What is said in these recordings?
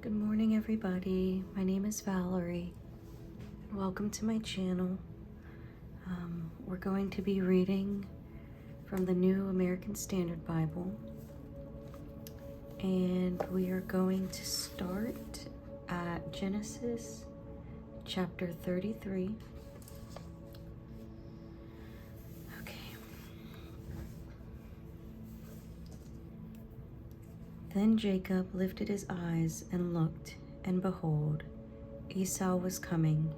Good morning, everybody. My name is Valerie. Welcome to my channel. We're going to be reading from the New American Standard Bible, and we are going to start at Genesis chapter 33. Okay. Then Jacob lifted his eyes and looked, and behold, Esau was coming,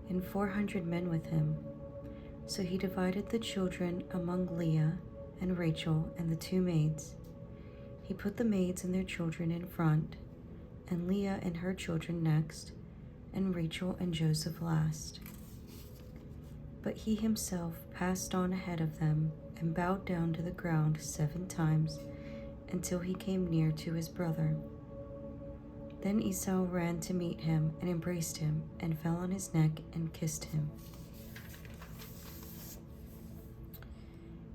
and 400 men with him. So he divided the children among Leah and Rachel and the two maids. He put the maids and their children in front, and Leah and her children next, and Rachel and Joseph last. But he himself passed on ahead of them and bowed down to the ground 7 times until he came near to his brother. Then Esau ran to meet him and embraced him and fell on his neck and kissed him.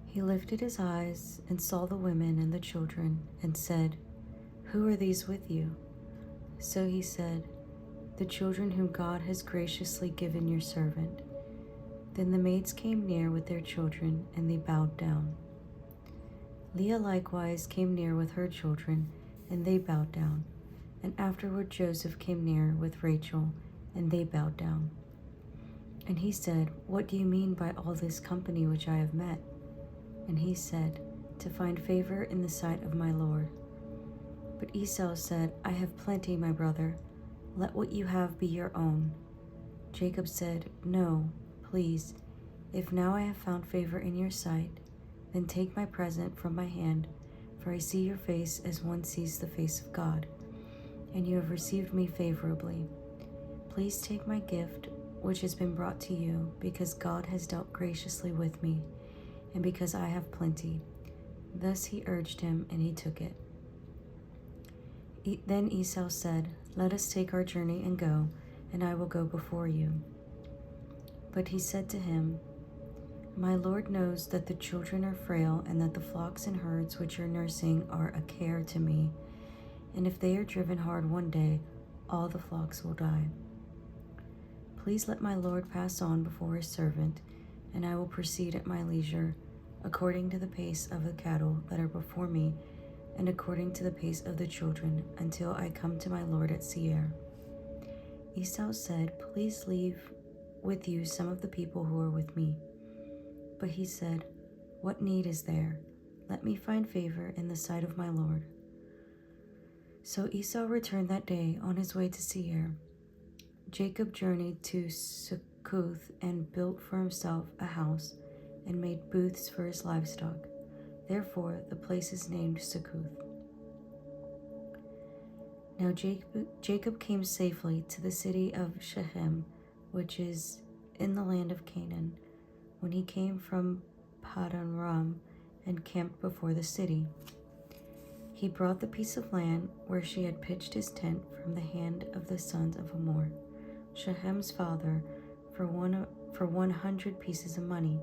He lifted his eyes and saw the women and the children and said, "Who are these with you?" So he said, "The children whom God has graciously given your servant." Then the maids came near with their children, and they bowed down. Leah likewise came near with her children, and they bowed down. And afterward Joseph came near with Rachel, and they bowed down. And he said, "What do you mean by all this company which I have met?" And he said, "To find favor in the sight of my Lord." But Esau said, "I have plenty, my brother. Let what you have be your own." Jacob said, "No, please, if now I have found favor in your sight, then take my present from my hand, for I see your face as one sees the face of God, and you have received me favorably. Please take my gift, which has been brought to you, because God has dealt graciously with me, and because I have plenty." Thus he urged him, and he took it. Then Esau said, "Let us take our journey and go, and I will go before you." But he said to him, "My Lord knows that the children are frail, and that the flocks and herds which are nursing are a care to me. And if they are driven hard one day, all the flocks will die. Please let my Lord pass on before his servant, and I will proceed at my leisure, according to the pace of the cattle that are before me, and according to the pace of the children, until I come to my Lord at Seir." Esau said, "Please leave with you some of the people who are with me." But he said, "What need is there? Let me find favor in the sight of my Lord." So Esau returned that day on his way to Seir. Jacob journeyed to Succoth and built for himself a house and made booths for his livestock. Therefore the place is named Succoth. Now Jacob came safely to the city of Shechem, which is in the land of Canaan, when he came from Paddan Aram and camped before the city. He brought the piece of land where she had pitched his tent from the hand of the sons of Hamor, Shechem's father, for 100 pieces of money.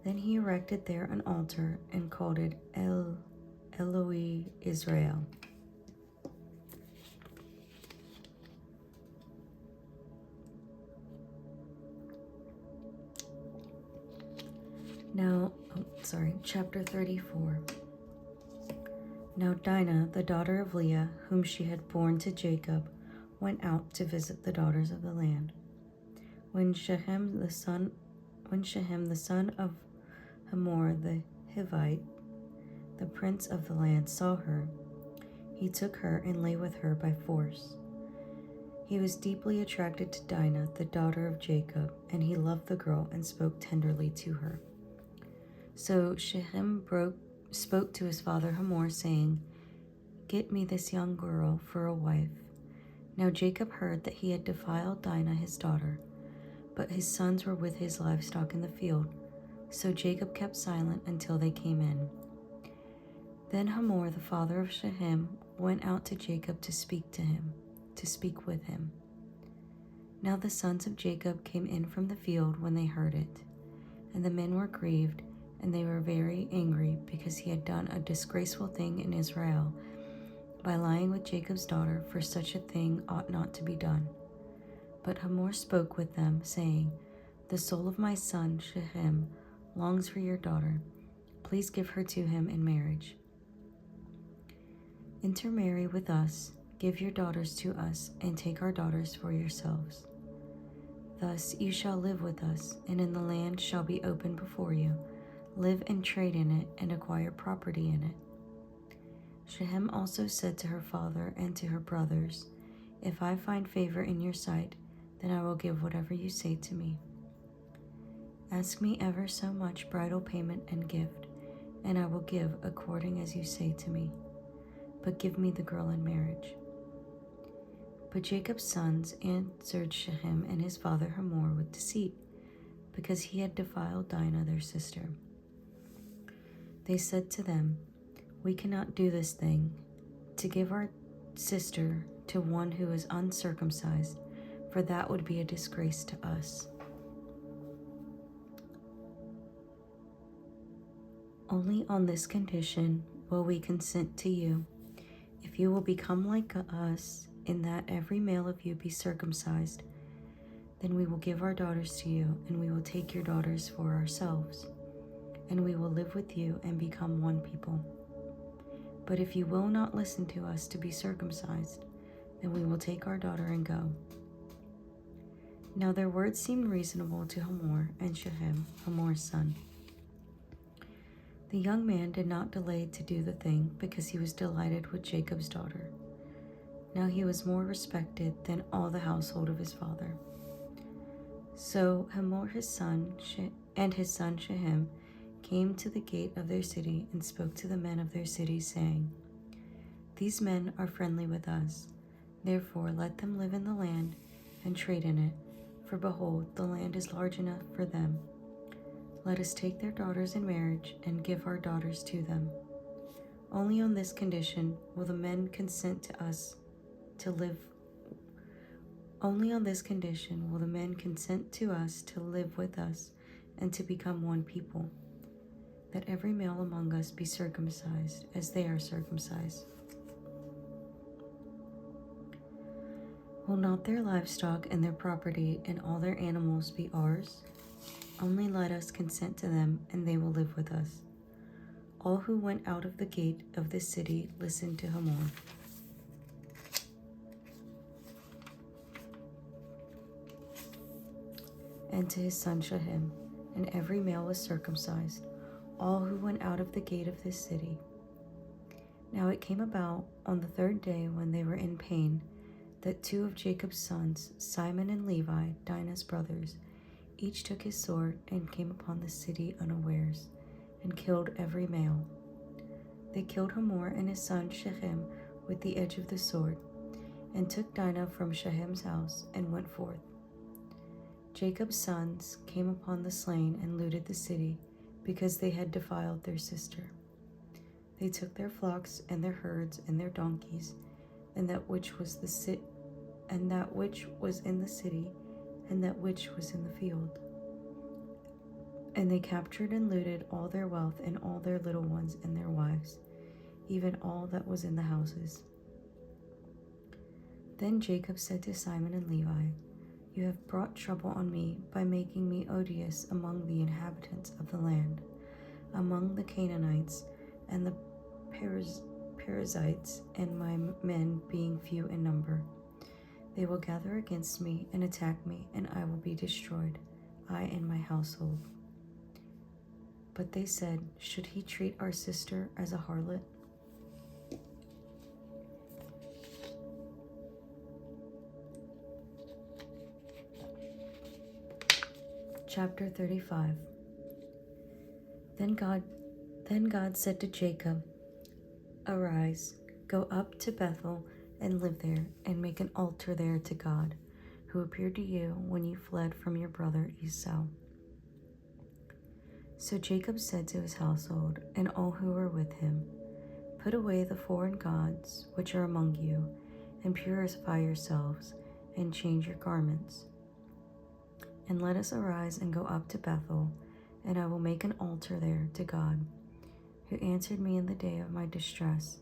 Then he erected there an altar and called it Eloi Israel. Chapter 34. Now Dinah, the daughter of Leah, whom she had borne to Jacob, went out to visit the daughters of the land. When Shechem the son of Hamor the Hivite, the prince of the land, saw her, he took her and lay with her by force. He was deeply attracted to Dinah, the daughter of Jacob, and he loved the girl and spoke tenderly to her. So Shechem spoke to his father Hamor, saying, "Get me this young girl for a wife." Now Jacob heard that he had defiled Dinah his daughter, but his sons were with his livestock in the field. So Jacob kept silent until they came in. Then Hamor, the father of Shechem, went out to Jacob to speak with him. Now the sons of Jacob came in from the field when they heard it, and the men were grieved, and they were very angry because he had done a disgraceful thing in Israel by lying with Jacob's daughter, for such a thing ought not to be done. But Hamor spoke with them, saying, The soul of my son Shechem longs for your daughter. Please give her to him in marriage. Intermarry with us, give your daughters to us, and take our daughters for yourselves. Thus you shall live with us, and in the land shall be open before you. Live and trade in it, and acquire property in it. Shechem also said to her father and to her brothers, If I find favor in your sight, then I will give whatever you say to me. Ask me ever so much bridal payment and gift, and I will give according as you say to me. But give me the girl in marriage. But Jacob's sons answered Shechem and his father Hamor with deceit, because he had defiled Dinah their sister. They said to them, We cannot do this thing, to give our sister to one who is uncircumcised, for that would be a disgrace to us. Only on this condition will we consent to you, if you will become like us, in that every male of you be circumcised. Then we will give our daughters to you, and we will take your daughters for ourselves, and we will live with you and become one people. But if you will not listen to us to be circumcised, then we will take our daughter and go. Now their words seemed reasonable to Hamor and Shechem, Hamor's son. The young man did not delay to do the thing, because he was delighted with Jacob's daughter. Now he was more respected than all the household of his father. So Hamor his son and his son Shechem came to the gate of their city and spoke to the men of their city, saying, These men are friendly with us. Therefore let them live in the land and trade in it, for behold, the land is large enough for them. Let us take their daughters in marriage and give our daughters to them. Only on this condition will the men consent to us to live. Only on this condition will the men consent to us to live with us and to become one people, that every male among us be circumcised as they are circumcised. Will not their livestock and their property and all their animals be ours? Only let us consent to them, and they will live with us. All who went out of the gate of this city listened to Hamor. And to his son Shechem, and every male was circumcised, all who went out of the gate of this city. Now it came about on the third day, when they were in pain, that two of Jacob's sons, Simon and Levi, Dinah's brothers, each took his sword and came upon the city unawares, and killed every male. They killed Hamor and his son Shechem with the edge of the sword, and took Dinah from Shechem's house, and went forth. Jacob's sons came upon the slain and looted the city, because they had defiled their sister. They took their flocks and their herds and their donkeys, and that which was in the city, and that which was in the field. And they captured and looted all their wealth, and all their little ones and their wives, even all that was in the houses. Then Jacob said to Simon and Levi, You have brought trouble on me by making me odious among the inhabitants of the land, among the Canaanites and the Perizzites, and my men being few in number. They will gather against me and attack me, and I will be destroyed, I and my household. But they said, Should he treat our sister as a harlot? Chapter 35. Then God said to Jacob, Arise, go up to Bethel and live there, and make an altar there to God, who appeared to you when you fled from your brother Esau. So Jacob said to his household and all who were with him, Put away the foreign gods which are among you, and purify yourselves, and change your garments. And let us arise and go up to Bethel, and I will make an altar there to God, who answered me in the day of my distress,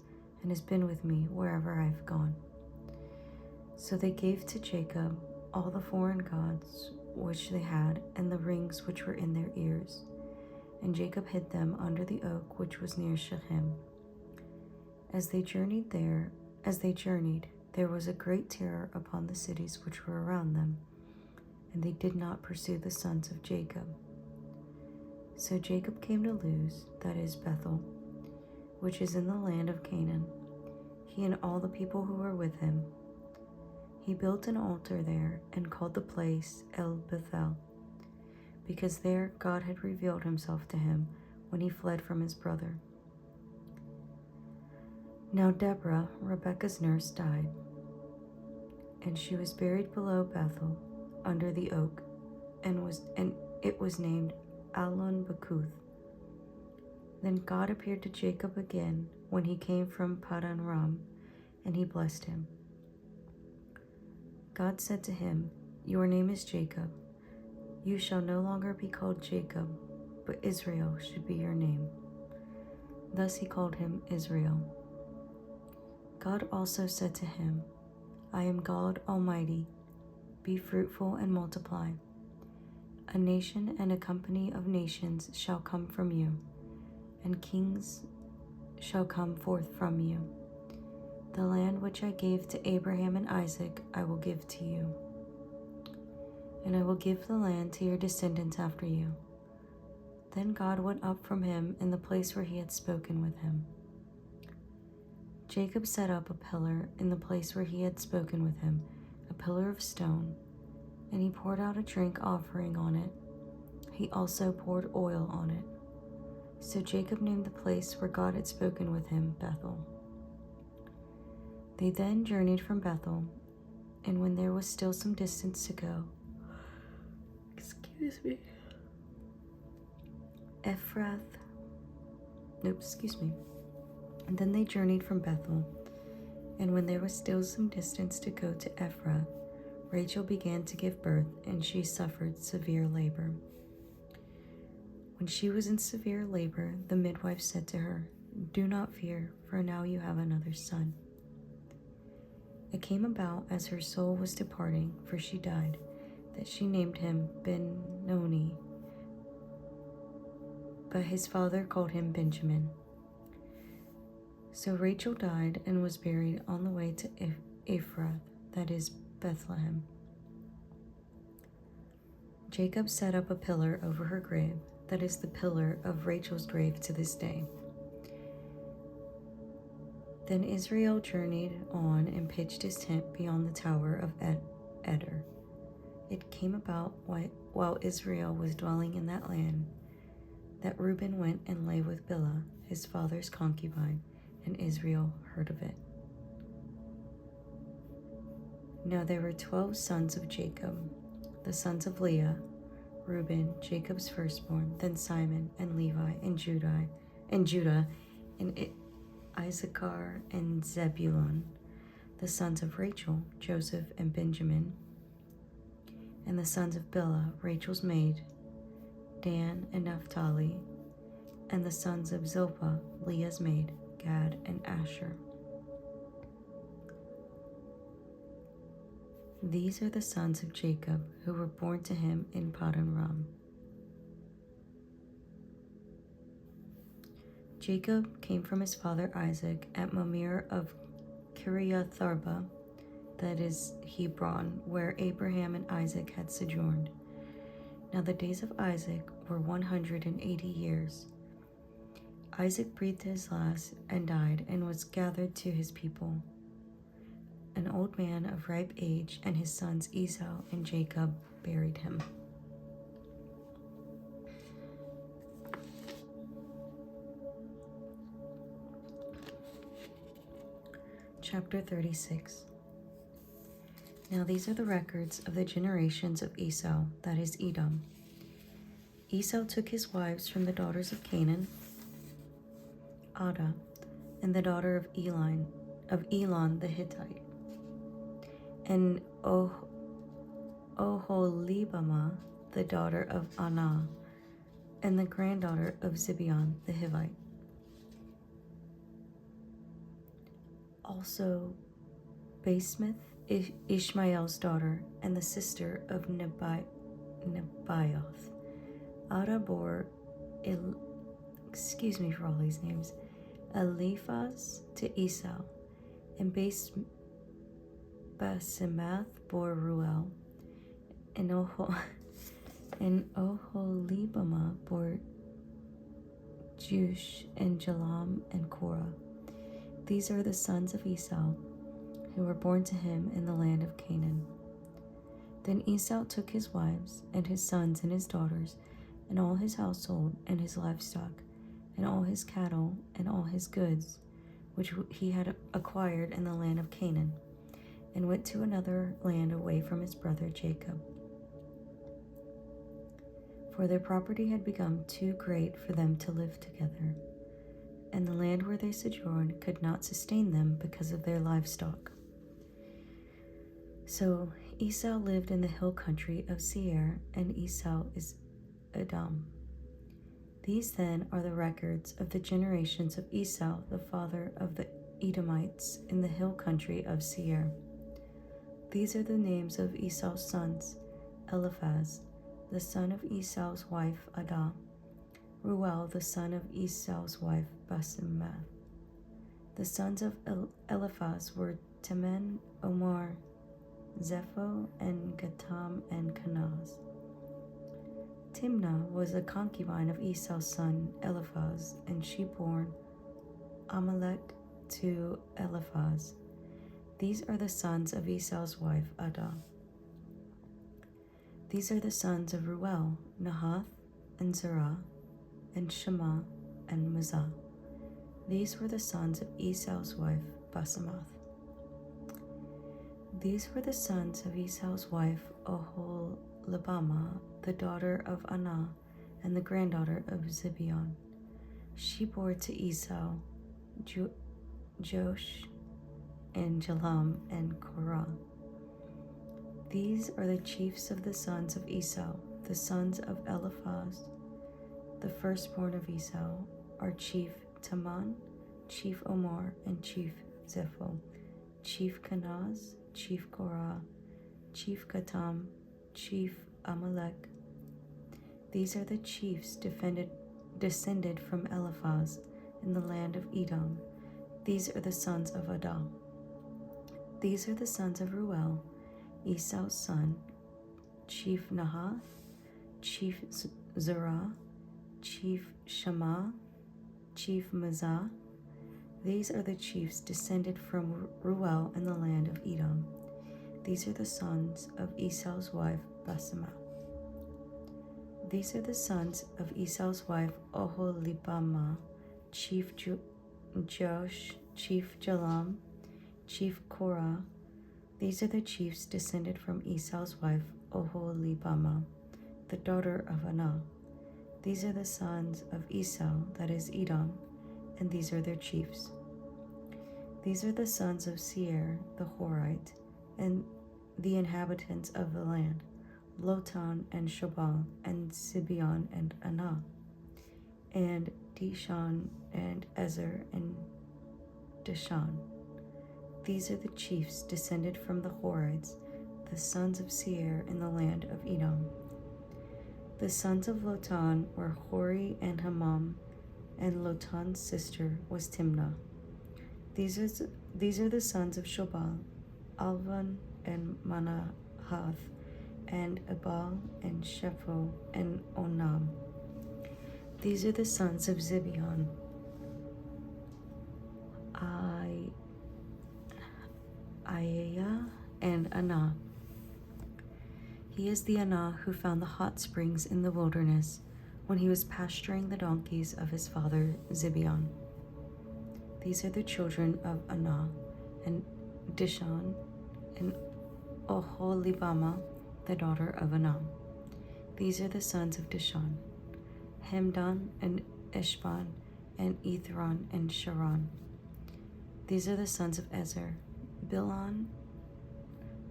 and has been with me wherever I have gone." So they gave to Jacob all the foreign gods which they had, and the rings which were in their ears. And Jacob hid them under the oak which was near Shechem. As they journeyed, there was a great terror upon the cities which were around them, and they did not pursue the sons of Jacob. So Jacob came to Luz, that is Bethel, which is in the land of Canaan, he and all the people who were with him. He built an altar there and called the place El Bethel, because there God had revealed himself to him when he fled from his brother. Now Deborah, Rebekah's nurse, died, and she was buried below Bethel under the oak, and it was named Allon Bakuth. Then God appeared to Jacob again when he came from Padan Aram, and he blessed him. God said to him, "Your name is Jacob. You shall no longer be called Jacob, but Israel should be your name." Thus he called him Israel. God also said to him, "I am God Almighty. Be fruitful and multiply. A nation and a company of nations shall come from you, and kings shall come forth from you. The land which I gave to Abraham and Isaac I will give to you, and I will give the land to your descendants after you." Then God went up from him in the place where he had spoken with him. Jacob set up a pillar in the place where he had spoken with him, a pillar of stone, and he poured out a drink offering on it. He also poured oil on it. So Jacob named the place where God had spoken with him Bethel. They then journeyed from Bethel, and when there was still some distance to go, And then they journeyed from Bethel, and when there was still some distance to go to Ephrath, Rachel began to give birth, and she suffered severe labor. When she was in severe labor, the midwife said to her, "Do not fear, for now you have another son." It came about as her soul was departing, for she died, that she named him Ben-Noni, but his father called him Benjamin. So Rachel died and was buried on the way to Ephrath, that is Bethlehem. Jacob set up a pillar over her grave, that is the pillar of Rachel's grave to this day. Then Israel journeyed on and pitched his tent beyond the tower of Eder. It came about while Israel was dwelling in that land that Reuben went and lay with Bilhah, his father's concubine, and Israel heard of it. Now there were 12 sons of Jacob, the sons of Leah, Reuben, Jacob's firstborn, then Simon and Levi and Judah and Issachar and Zebulun, the sons of Rachel, Joseph and Benjamin, and the sons of Bilhah, Rachel's maid, Dan and Naphtali, and the sons of Zilpah, Leah's maid, Gad and Asher. These are the sons of Jacob who were born to him in Padan Aram. Jacob came from his father Isaac at Mamre of Kiriath-arba, that is Hebron, where Abraham and Isaac had sojourned. Now the days of Isaac were 180 years. Isaac breathed his last and died, and was gathered to his people, an old man of ripe age, and his sons Esau and Jacob buried him. Chapter 36. Now these are the records of the generations of Esau, that is Edom. Esau took his wives from the daughters of Canaan, Adah, and the daughter of Elon the Hittite, and Oholibamah, the daughter of Anah, and the granddaughter of Zibeon the Hivite. also Basemath, Ishmael's daughter, and the sister of Nebaioth. Ada bore, excuse me for all these names, Eliphaz to Esau, and Basemath bore Ruel, and Oholibamah bore Jush, and Jalam, and Korah. These are the sons of Esau, who were born to him in the land of Canaan. Then Esau took his wives, and his sons, and his daughters, and all his household, and his livestock, and all his cattle, and all his goods, which he had acquired in the land of Canaan, and went to another land away from his brother Jacob. For their property had become too great for them to live together, and the land where they sojourned could not sustain them because of their livestock. So Esau lived in the hill country of Seir, and Esau is Edom. These then are the records of the generations of Esau, the father of the Edomites, in the hill country of Seir. These are the names of Esau's sons: Eliphaz, the son of Esau's wife Adah; Ruel, the son of Esau's wife Basemath. The sons of Eliphaz were Teman, Omar, Zepho, and Gatam, and Kenaz. Timnah was a concubine of Esau's son Eliphaz, and she bore Amalek to Eliphaz. These are the sons of Esau's wife Adah. These are the sons of Ruel: Nahath, and Zerah, and Shema, and Mazah. These were the sons of Esau's wife Basemath. These were the sons of Esau's wife Oholibamah, the daughter of Anah, and the granddaughter of Zibeon. She bore to Esau Josh, and Jalam, and Korah. These are the chiefs of the sons of Esau. The sons of Eliphaz, the firstborn of Esau, are chief Teman, chief Omar, and chief Zepho, chief Kenaz, chief Korah, chief Gatam, chief Amalek. These are the chiefs descended from Eliphaz in the land of Edom. These are the sons of Adah. These are the sons of Ruel, Esau's son: chief Nahath, chief Zerah, chief Shema, chief Mazah. These are the chiefs descended from Ruel in the land of Edom. These are the sons of Esau's wife Basemath. These are the sons of Esau's wife Oholibamah: chief Josh, chief Jalam, chief Korah. These are the chiefs descended from Esau's wife Oholibamah, the daughter of Anah. These are the sons of Esau, that is Edom, and these are their chiefs. These are the sons of Seir the Horite, and the inhabitants of the land: Lotan, and Shobal, and Zibeon, and Anah, and Dishon, and Ezer, and Dishan. These are the chiefs descended from the Horites, the sons of Seir in the land of Edom. The sons of Lotan were Hori and Hammam, and Lotan's sister was Timnah. These are the sons of Shobal: Alvan, and Manahath, and Ebal, and Shepho, and Onam. These are the sons of Zibeon: Aiah, and Anah. He is the Anah who found the hot springs in the wilderness when he was pasturing the donkeys of his father Zibeon. These are the children of Anah, and Dishon, and Oholibamah, the daughter of Anah. These are the sons of Dishon: Hemdan, and Eshban, and Ithron, and Sharon. These are the sons of Ezer: Bilhan,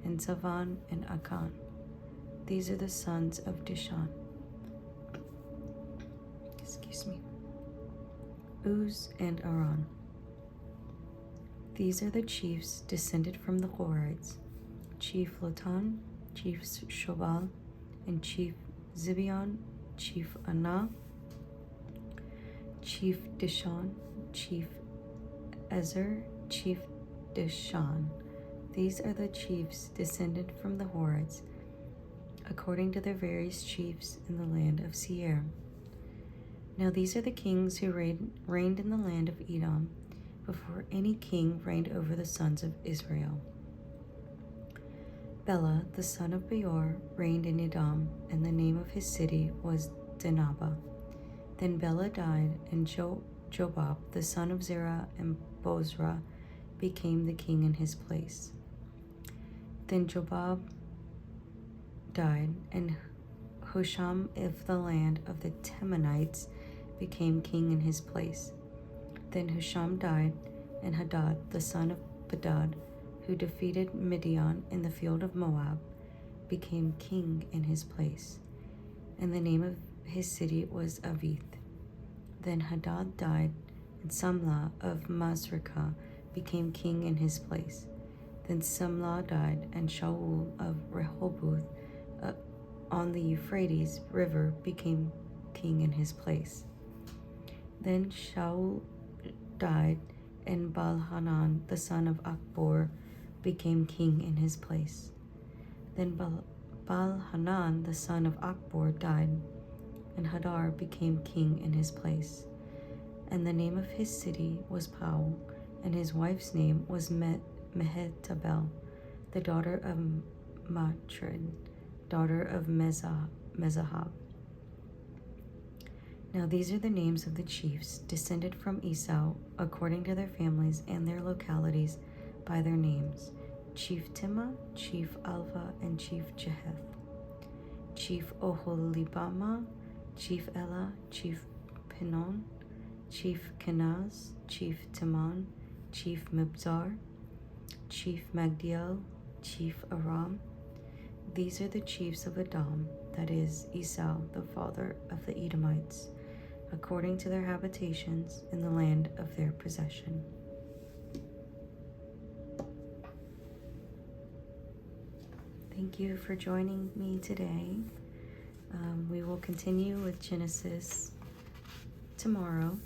and Zavan, and Akan. These are the sons of Dishon. Uz, and Aran. These are the chiefs descended from the Horites: Chief Lotan, Chief Shobal, and Chief Zibeon, Chief Anah, Chief Dishon, Chief Ezer, Chief Dishan. These are the chiefs descended from the Horites, according to their various chiefs in the land of Seir. Now these are the kings who reigned in the land of Edom, before any king reigned over the sons of Israel. Bela, the son of Beor, reigned in Edom, and the name of his city was Dinhabah. Then Bela died, and Jobab, the son of Zerah and Bozrah, became the king in his place. Then Jobab died, and Husham of the land of the Temanites became king in his place. Then Husham died, and Hadad, the son of Bedad, who defeated Midian in the field of Moab, became king in his place. And the name of his city was Avith. Then Hadad died, and Samlah of Masrekah became king in his place. Then Samlah died, and Shaul of Rehoboth on the Euphrates River became king in his place. Then Shaul died, and Baal-Hanan, the son of Akbor, became king in his place. Then Baal-Hanan, the son of Akbor, died, and Hadar became king in his place. And the name of his city was Pau, and his wife's name was Mehetabel, the daughter of Matred, daughter of Mezahab. Now these are the names of the chiefs descended from Esau, according to their families and their localities, by their names: Chief Timah, Chief Alva, and Chief Jeheth, Chief Oholibamah, Chief Elah, Chief Pinon, Chief Kenaz, Chief Timon, Chief Mibzar, Chief Magdiel, Chief Aram. These are the chiefs of Edom, that is, Esau, the father of the Edomites, according to their habitations in the land of their possession. Thank you for joining me today. We will continue with Genesis tomorrow.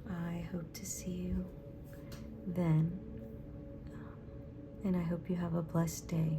I hope to see you then, and I hope you have a blessed day.